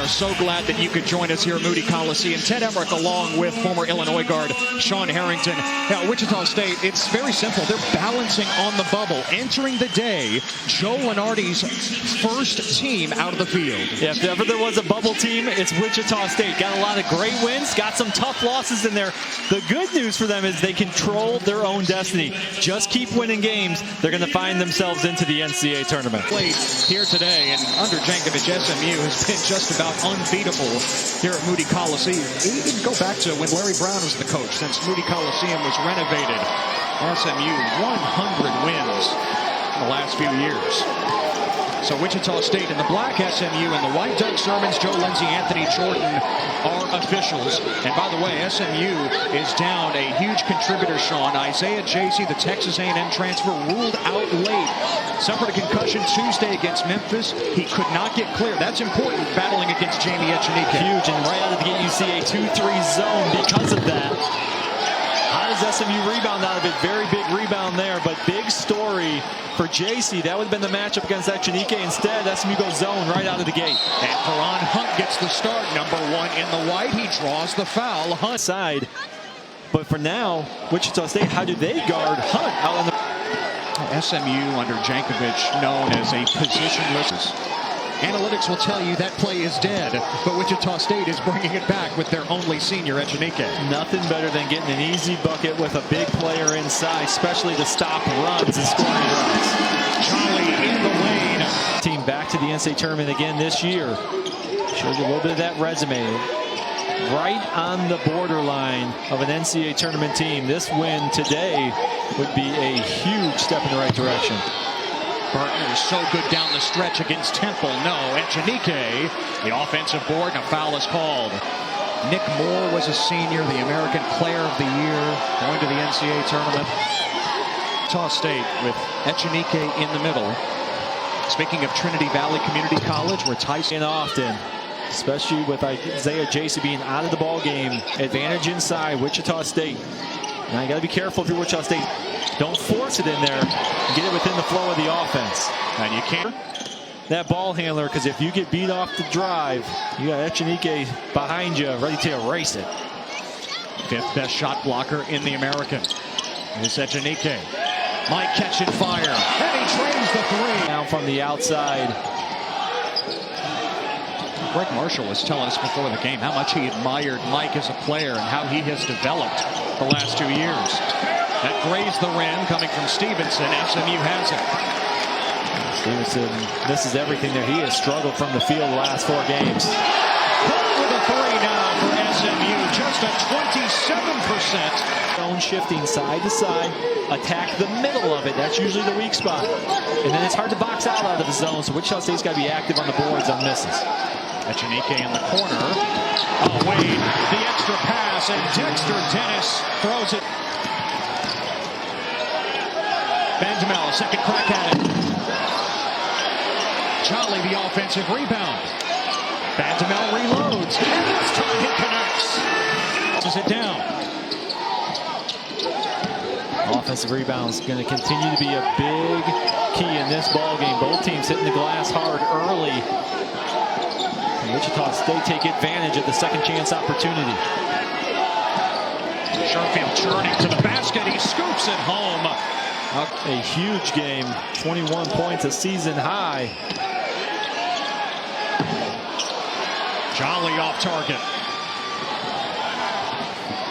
are so glad that you could join us here at Moody Coliseum. Ted Emmerich along with former Illinois guard Sean Harrington. Now, Wichita State, it's very simple. They're balancing on the bubble. Entering the day, Joe Lunardi's first team out of the field. Yeah, if ever there was a bubble team, it's Wichita State. Got a lot of great wins, got some tough losses in there. The good news for them is they control their own destiny. Just keep winning games. They're going to find themselves into the NCAA tournament. Played here today, and under Jankovic, SMU has been just about unbeatable here at Moody Coliseum. Even go back to when Larry Brown was the coach, since Moody Coliseum was renovated. SMU 100 wins in the last few years. So Wichita State in the black, SMU in the white. Doug Sermons, Joe Lindsay, Anthony Jordan are officials. And by the way, SMU is down a huge contributor, Sean. Isaiah Jacey, the Texas A&M transfer, ruled out late. Suffered a concussion Tuesday against Memphis. He could not get clear. That's important, battling against Jamie Echenique. Huge, and right out of the gate you see a 2-3 zone because of that. How does SMU rebound out of it? Very big rebound there, but big story for JC. That would have been the matchup against Echenique. Instead, SMU goes zone right out of the gate. And Perron Hunt gets the start. Number 1 in the white. He draws the foul. Hunt side. But for now, Wichita State, how do they guard Hunt out on the... SMU under Jankovic, known as a positionless. Analytics will tell you that play is dead, but Wichita State is bringing it back with their only senior, Echenique. Nothing better than getting an easy bucket with a big player inside, especially to stop runs and scoring runs. Charlie in the lane. Team back to the NCAA tournament again this year. Shows you a little bit of that resume. Right on the borderline of an NCAA tournament team. This win today would be a huge step in the right direction. Barton is so good down the stretch against Temple. No, Echenique, the offensive board, and a foul is called. Nick Moore was a senior, the American Player of the Year, going to the NCAA tournament. Wichita State with Echenique in the middle. Speaking of Trinity Valley Community College, where Tyson often, especially with Isaiah Jacey being out of the ball game, advantage inside Wichita State. Now you got to be careful if you're Wichita State. Don't force it in there. Get it within the flow of the offense. And you can't. That ball handler, because if you get beat off the drive, you got Echenique behind you, ready to erase it. 5th best shot blocker in the American is Echenique. Mike catching fire, and he trains the 3. Down from the outside. Greg Marshall was telling us before the game how much he admired Mike as a player and how he has developed the last 2 years. That grazed the rim coming from Stevenson. SMU has it. Stevenson misses everything there. He has struggled from the field the last 4 games. With a 3 now for SMU. Just a 27%. Zone shifting side to side. Attack the middle of it. That's usually the weak spot. And then it's hard to box out of the zone. So Wichita State's got to be active on the boards on misses. Echenique in the corner. Oh, Wade, the extra pass, and Dexter Dennis throws it. Bandamel, second crack at it. Charlie, the offensive rebound. Bandamel reloads, and this time he connects. Does it down. Offensive rebounds going to continue to be a big key in this ball game. Both teams hitting the glass hard early. And Wichita State take advantage of the second chance opportunity. Sherfield churning to the basket. He scoops it home. A huge game. 21 points, a season high. Jolly off target.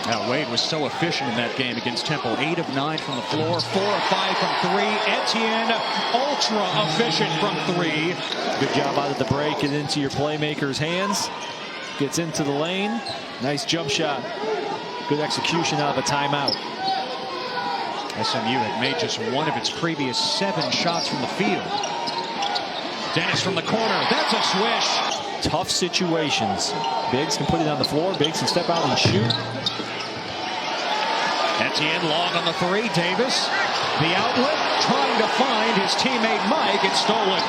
Now, Wade was so efficient in that game against Temple. 8 of 9 from the floor, 4 of 5 from 3. Etienne, ultra efficient from 3. Good job out of the break. Get into your playmaker's hands. Gets into the lane. Nice jump shot. Good execution out of a timeout. SMU had made just 1 of its previous 7 shots from the field. Dennis from the corner. That's a swish. Tough situations. Biggs can put it on the floor. Biggs can step out and shoot. Etienne long on the 3. Davis, the outlet, trying to find his teammate Mike. It's stolen.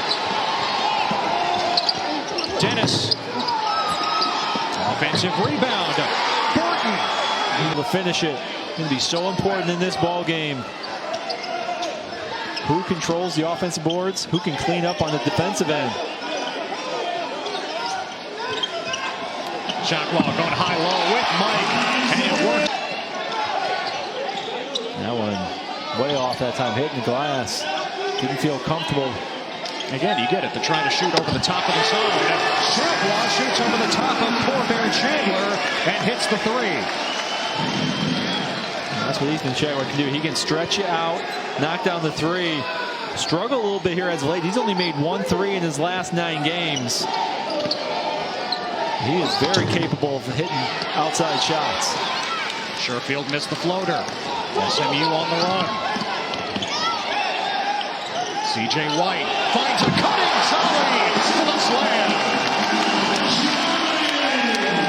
Dennis. Offensive rebound. Burton. Able to finish it. Going to be so important in this ball game. Who controls the offensive boards? Who can clean up on the defensive end? Shotwell going high-low with Mike, and it worked. That one way off that time, hitting the glass. Didn't feel comfortable. Again, you get it. They're trying to shoot over the top of the zone. Shotwell shoots over the top of poor Barry Chandler and hits the three. That's what Ethan Chandler can do. He can stretch you out, knock down the three. Struggle a little bit here as of late. He's only made 1 3 in his last 9 games. He is very capable of hitting outside shots. Sherfield missed the floater. SMU on the run. C.J. White finds a cutting volley for the slam.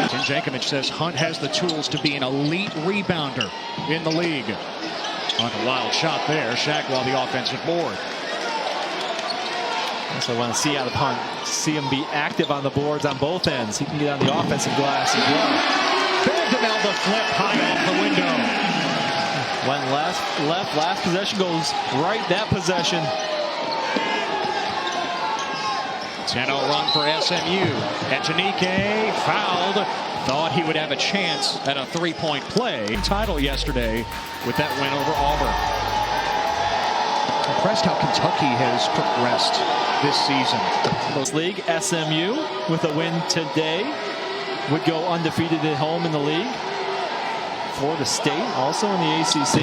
Tim Jankovic says Hunt has the tools to be an elite rebounder in the league. On a wild shot there. Shackwell the offensive board. That's what I want to see out of Hunt. See him be active on the boards on both ends. He can get on the offensive glass as well. Vanderbilt the flip high off the window. Went left, last possession goes right, that possession. 10-0 run for SMU. Echenike fouled. Thought he would have a chance at a three-point play. Title yesterday with that win over Auburn. Impressed how Kentucky has progressed this season. League, SMU with a win today would go undefeated at home in the league. Florida State also in the ACC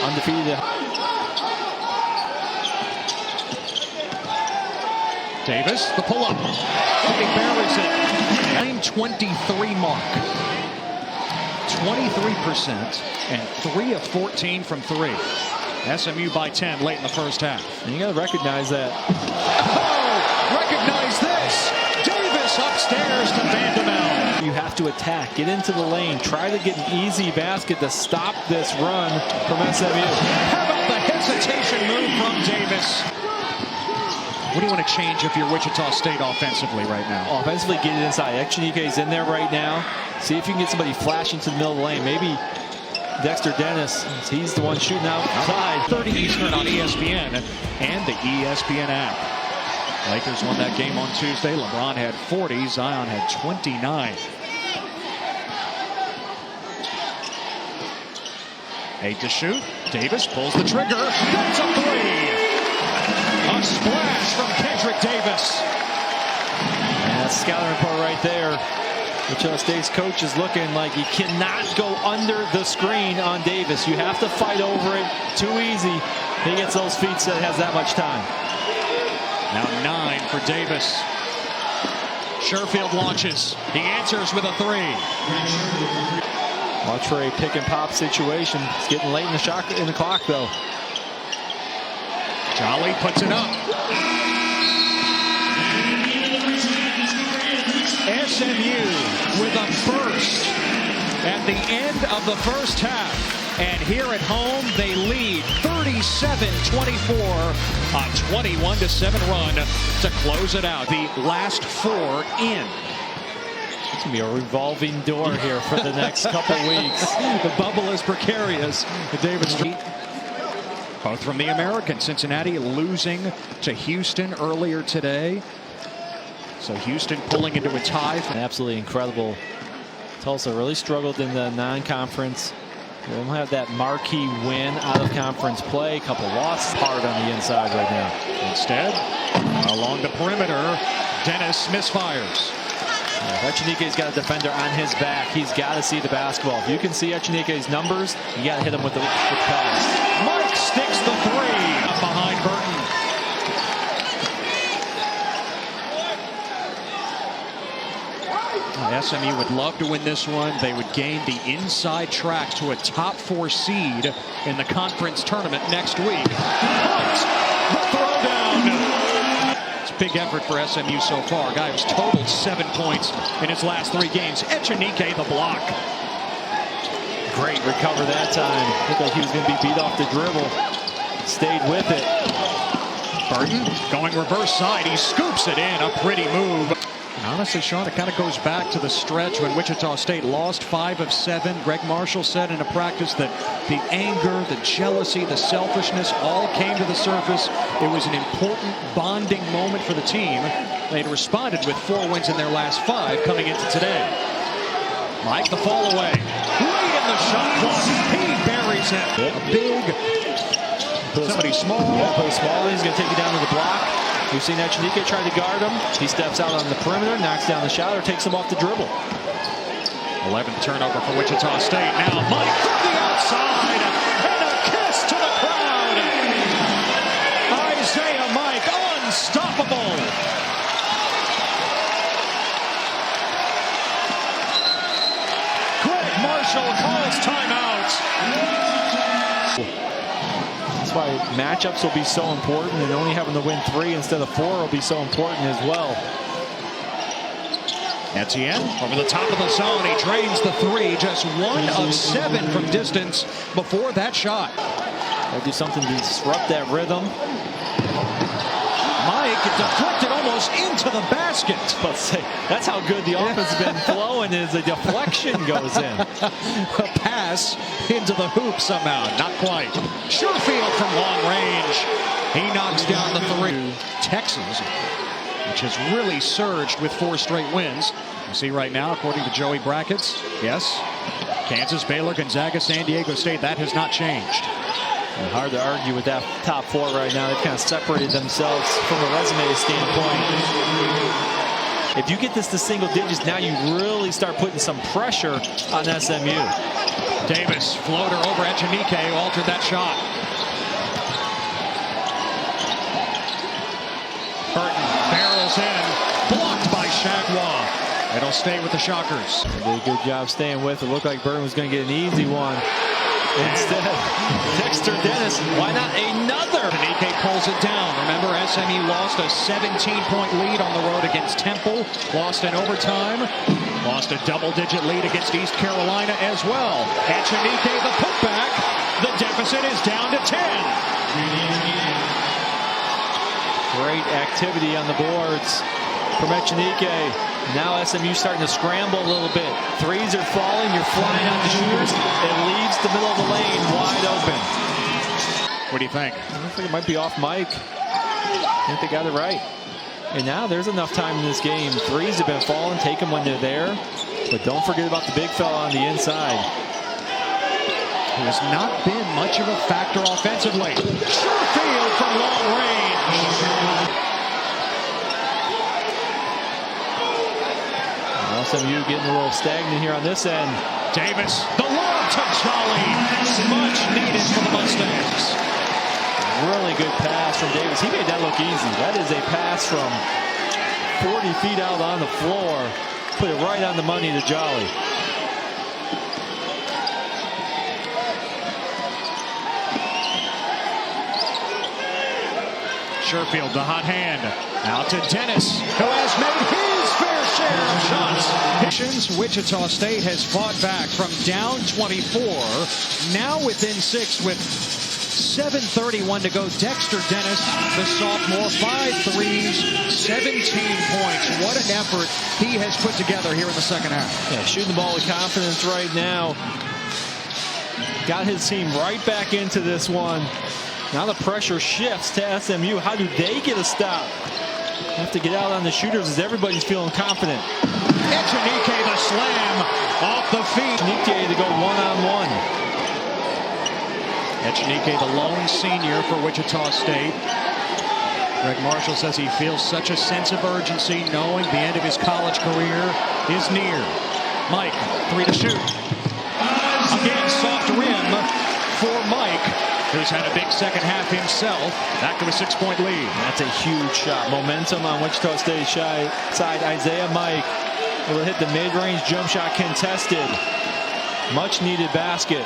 undefeated at home. Davis, the pull-up. He buries it. 9-23 mark. 23% and 3 of 14 from 3. SMU by 10 late in the first half. And you got to recognize that. Oh, recognize this. Davis upstairs to Vanderbilt. You have to attack, get into the lane, try to get an easy basket to stop this run from SMU. How about the hesitation move from Davis? What do you want to change if you're Wichita State offensively right now? Offensively, get it inside. Echenike is in there right now. See if you can get somebody flashing to the middle of the lane. Maybe Dexter Dennis, he's the one shooting outside. 30 Eastern on ESPN and the ESPN app. Lakers won that game on Tuesday. LeBron had 40, Zion had 29. 8 to shoot. Davis pulls the trigger. That's a three. A splash from Kendrick Davis. And that's scouting report right there. Wichita State's coach is looking like you cannot go under the screen on Davis. You have to fight over it. Too easy. He gets those feet, so has that much time. Now 9 for Davis. Sherfield launches. He answers with a three. Watch for a pick and pop situation. It's getting late in the clock though. Jolly puts it up. SMU with a burst at the end of the first half. And here at home, they lead 37-24, a 21-7 run to close it out. The last 4 in. It's going to be a revolving door here for the next couple weeks. The bubble is precarious. David Street. Both from the American. Cincinnati losing to Houston earlier today. So Houston pulling into a tie. Absolutely incredible. Tulsa really struggled in the non-conference. They don't have that marquee win out of conference play. A couple losses hard on the inside right now. Instead, along the perimeter, Dennis misfires. If Echenike's got a defender on his back, he's got to see the basketball. If you can see Echenike's numbers, you got to hit him with the pass. Mike sticks the three up behind Burton. SMU would love to win this one. They would gain the inside track to a top 4 seed in the conference tournament next week. But the throwdown. It's a big effort for SMU so far. Guy who's totaled 7 points in his last 3 games. Echenike the block. Great recover that time. Looked like he was going to be beat off the dribble. Stayed with it. Burton going reverse side. He scoops it in. A pretty move. And honestly, Sean, it kind of goes back to the stretch when Wichita State lost 5 of 7. Greg Marshall said in a practice that the anger, the jealousy, the selfishness all came to the surface. It was an important bonding moment for the team. They'd responded with 4 wins in their last 5 coming into today. Mike, the fall away. Right in the shot clock. He buries him. A big, somebody small. Yeah, put small. He's going to take you down to the block. We've seen Echenike try to guard him. He steps out on the perimeter, knocks down the shot, or takes him off the dribble. 11th turnover for Wichita State. Now Mike from the outside. And a kiss to the crowd. Isaiah Mike, unstoppable. Greg Marshall calls timeout. That's why matchups will be so important, and only having to win 3 instead of 4 will be so important as well. Etienne over the top of the zone. He drains the 3. Just 1 of 7 from distance before that shot. They'll do something to disrupt that rhythm. Mike deflected almost into the basket. Let's say that's how good the offense has been flowing as the deflection goes in. A pass into the hoop somehow. Not quite. Surefield from long range. He knocks down the 3. Texas, which has really surged with 4 straight wins. You see right now, according to Joey Brackets, yes, Kansas, Baylor, Gonzaga, San Diego State, that has not changed. And hard to argue with that top 4 right now. They've kind of separated themselves from a resume standpoint. If you get this to single digits, now you really start putting some pressure on SMU. Davis, floater over Echenike, altered that shot. Burton barrels in, blocked by Shagwa. It'll stay with the Shockers. They did a good job staying with it. Looked like Burton was going to get an easy one. Instead, Dexter Dennis, why not another? Echenike pulls it down. Remember, SMU lost a 17-point lead on the road against Temple. Lost in overtime. Lost a double-digit lead against East Carolina as well. Echenike, the putback. The deficit is down to 10. Great activity on the boards from Echenike. Now SMU starting to scramble a little bit. 3s are falling. You're flying out the shooters. It leaves the middle of the lane wide open. What do you think? I think it might be off Mike. I think they got it right. And now there's enough time in this game. 3s have been falling. Take them when they're there. But don't forget about the big fella on the inside. He has not been much of a factor offensively. Surefield from long range. SMU getting a little stagnant here on this end. Davis, the lob to Jolly. Much needed for the Mustangs. Really good pass from Davis. He made that look easy. That is a pass from 40 feet out on the floor. Put it right on the money to Jolly. Surefield, the hot hand. Out to Dennis, who has made his fair share of shots. Wichita State has fought back from down 24, now within 6 with 7:31 to go. Dexter Dennis, the sophomore, 5 threes, 17 points. What an effort he has put together here in the second half. Yeah, shooting the ball with confidence right now. Got his team right back into this one. Now the pressure shifts to SMU. How do they get a stop? Have to get out on the shooters as everybody's feeling confident. Echenike, the slam off the feet. Echenike to go one-on-one. Echenike, the lone senior for Wichita State. Greg Marshall says he feels such a sense of urgency knowing the end of his college career is near. Mike, 3 to shoot. Again, soft rim for Mike, who's had a big second half himself. Back to a 6-point lead. That's a huge shot. Momentum on Wichita State's side. Isaiah Mike will hit the mid-range jump shot contested. Much needed basket.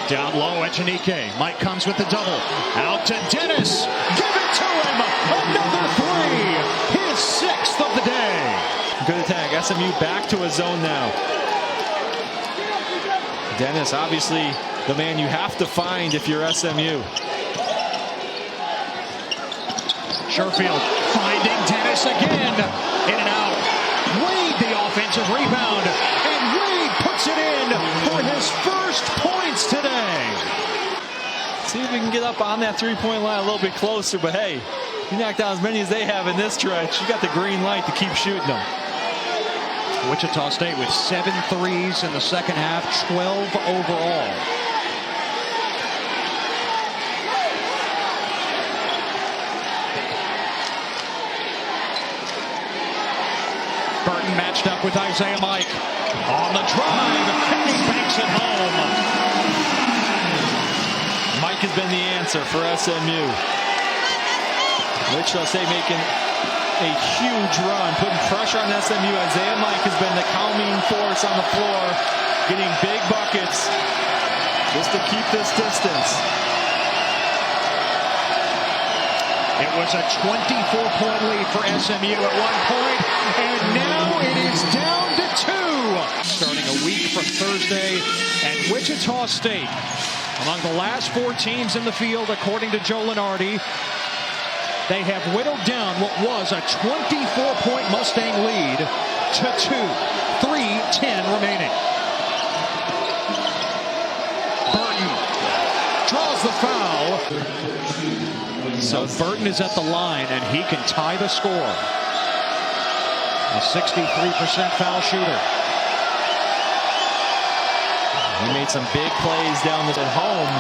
Down low, Echenike. Mike comes with the double. Out to Dennis. Give it to him. Another 3. His 6th of the day. Good attack. SMU back to a zone now. Dennis, obviously the man you have to find if you're SMU. Surefield finding Dennis again. In and out. Wade the offensive rebound. And Wade puts it in for his first points today. See if we can get up on that 3-point line a little bit closer. But hey, You knocked down as many as they have in this stretch. You got the green light to keep shooting them. Wichita State with 7 threes in the second half, 12 overall. Burton matched up with Isaiah Mike. On the drive, and he banks it home. Mike has been the answer for SMU. Wichita State making a huge run, putting pressure on SMU. Isaiah Mike has been the calming force on the floor, getting big buckets just to keep this distance. It was a 24-point lead for SMU at one point, and now it is down to 2. Starting a week from Thursday, and Wichita State, among the last 4 teams in the field, according to Joe Lenardi, they have whittled down what was a 24-point Mustang lead to 2. 3:10 remaining. Burton draws the foul. So Burton is at the line, and he can tie the score. A 63% foul shooter. He made some big plays down at home.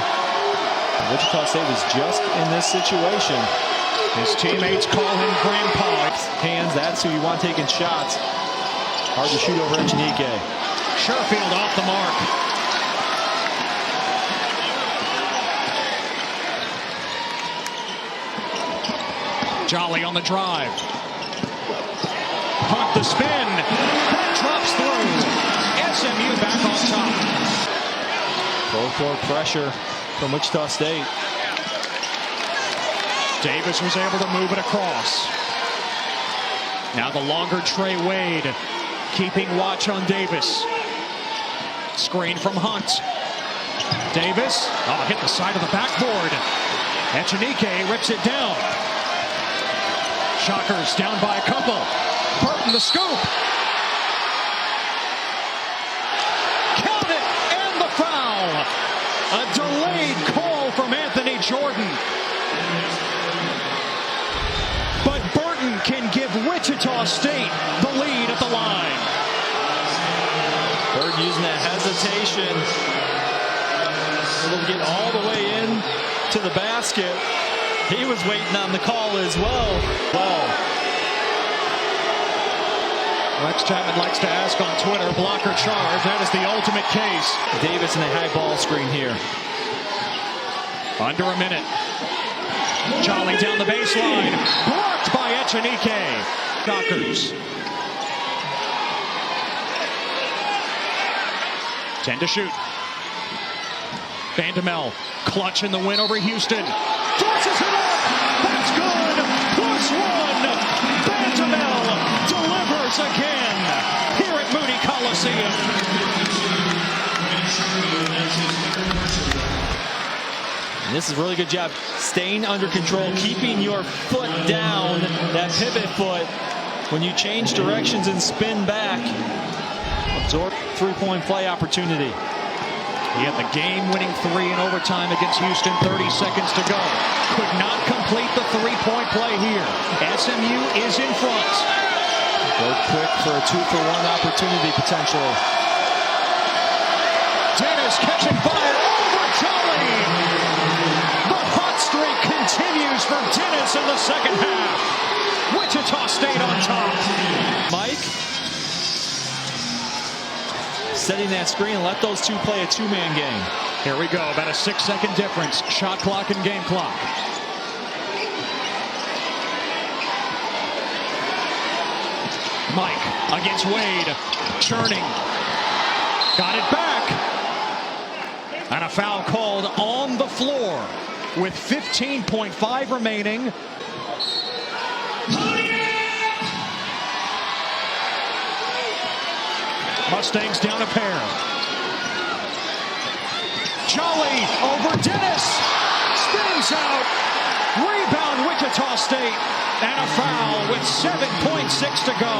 Wichita State was just in this situation. His teammates call him Grandpa. Hands, that's who you want taking shots. Hard to shoot over Echenike. Sherfield off the mark. Jolly on the drive. Hunt the spin. That drops through. SMU back on top. Full court pressure from Wichita State. Davis was able to move it across. Now the longer Trey Wade, keeping watch on Davis. Screen from Hunt. Davis, hit the side of the backboard. Echenike rips it down. Shockers down by a couple. Burton the scoop. Count it, and the foul. A delayed call from Anthony Jordan. But Burton can give Wichita State the lead at the line. Burton using that hesitation. Able to get all the way in to the basket. He was waiting on the call as well. Rex Chapman likes to ask on Twitter, block or charge. That is the ultimate case. Davis in the high ball screen here. Under a minute. Jolly down the baseline. Blocked by Echenike. Shockers. 10 to shoot. Vandemel clutch in the win over Houston. Forces it up. That's good. +1. Vandemel delivers again here at Moody Coliseum. And this is a really good job staying under control, keeping your foot down, that pivot foot. When you change directions and spin back, absorb three-point play opportunity. He had the game-winning 3 in overtime against Houston, 30 seconds to go. Could not complete the 3-point play here. SMU is in front. Go quick for a 2-for-1 opportunity potentially. Dennis catching fire over Jolly. The hot streak continues for Dennis in the second half. Wichita State on top. Mike setting that screen, let those two play a 2-man game. Here we go, about a 6-second difference. Shot clock and game clock. Mike against Wade, churning. Got it back. And a foul called on the floor with 15.5 remaining. Mustangs down a pair. Jolly over Dennis. Spins out. Rebound Wichita State. And a foul with 7.6 to go.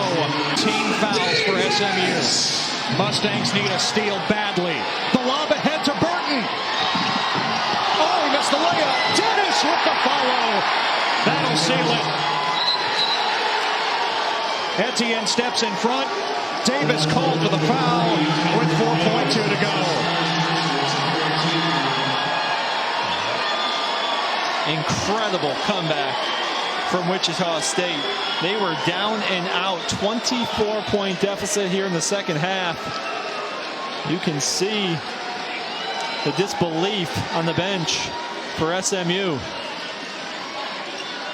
Team fouls for SMU. Mustangs need a steal badly. The lob ahead to Burton. Oh, he missed the layup. Dennis with the follow. That'll seal it. Etienne steps in front. Davis called for the foul with 4.2 to go. Incredible comeback from Wichita State. They were down and out. 24-point deficit here in the second half. You can see the disbelief on the bench for SMU.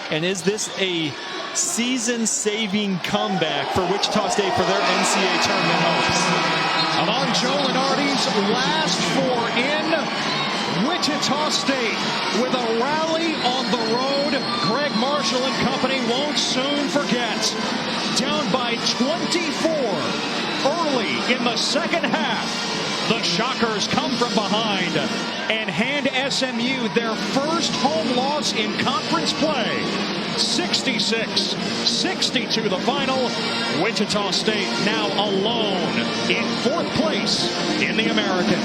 And is this a season-saving comeback for Wichita State for their NCAA tournament hopes? Among Joe Lenardi's last four in, Wichita State with a rally on the road. Greg Marshall and company won't soon forget. Down by 24 early in the second half. The Shockers come from behind and hand SMU their first home loss in conference play. 66-62 the final. Wichita State now alone in fourth place in the American.